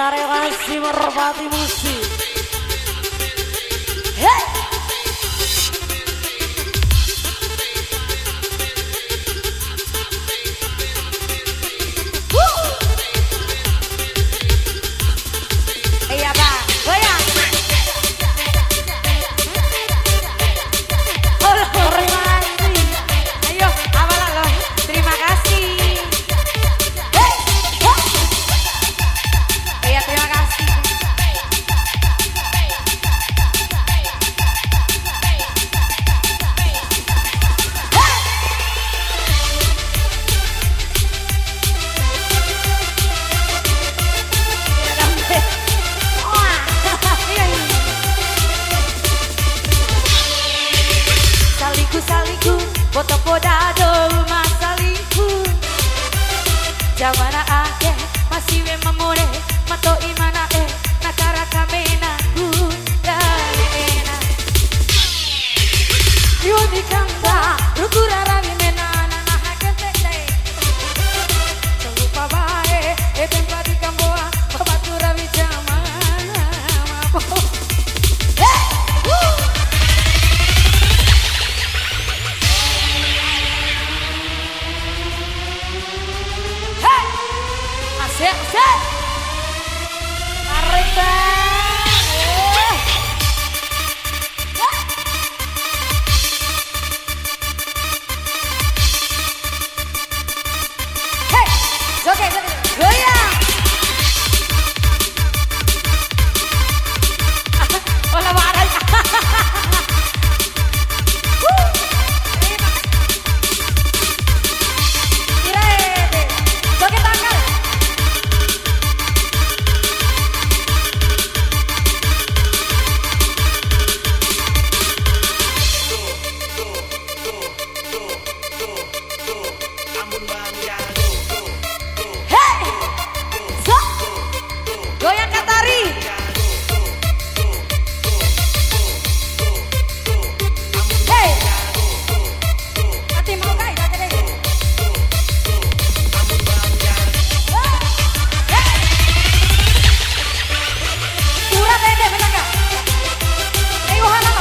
Terima kasih merpati musik. Hey! Iya Pak, goyang. Oh, terima kasih. Ayo, awal lo. Terima kasih. Hey! Iya, terima kasih. Saliku, foto podado masaliku. Jamana ake masih we mamore mato imana nakara kamena dalena. Yoni kanda rukurara mena na hakete. Lupa bae tempati kamboa babatura bijamana. Sek, tarik hey, joget, goyang. Olah marah. Joget tangan. Goyang Katari. Hey. Hati mau kai tak deh. Hey. Pura deh benar enggak? Tegohan lo.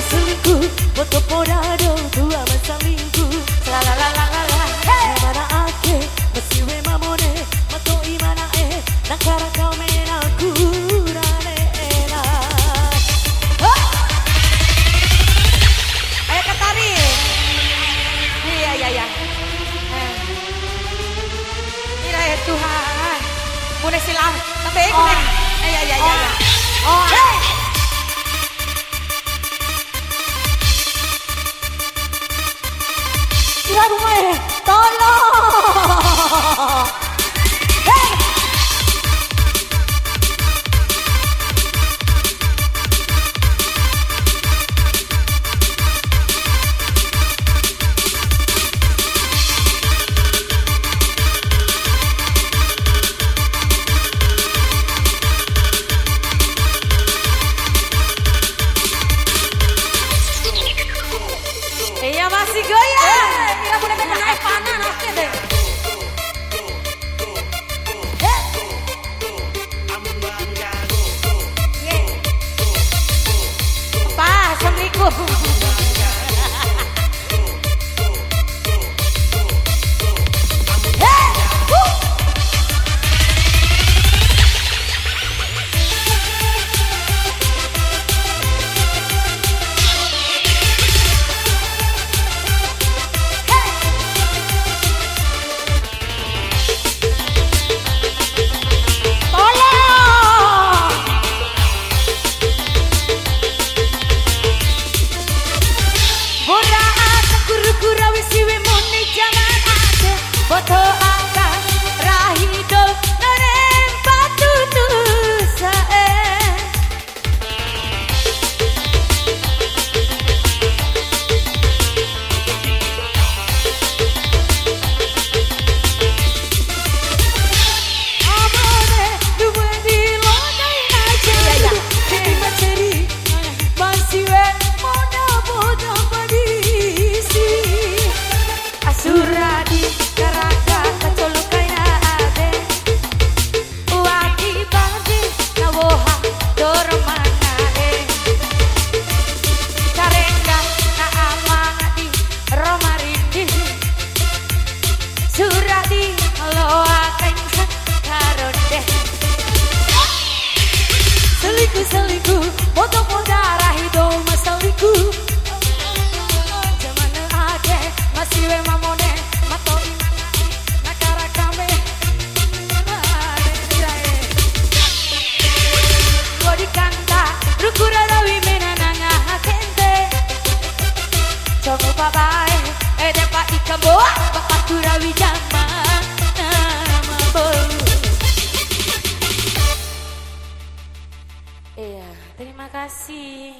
Selingkuh, foto podado, tua masalingku. La la la la la la. Hey. Mana ake, masih we mamone, mato imana nakara kau mena kurane enak. Ayo Katari. Iya. Ira Tuhan. Mune silang, tapi mune. Iya. Oh. Hey. Ya rumah, tolong. Hey. Iya masih goyang. Mira boleh naik panah nanti deh. Terima kasih.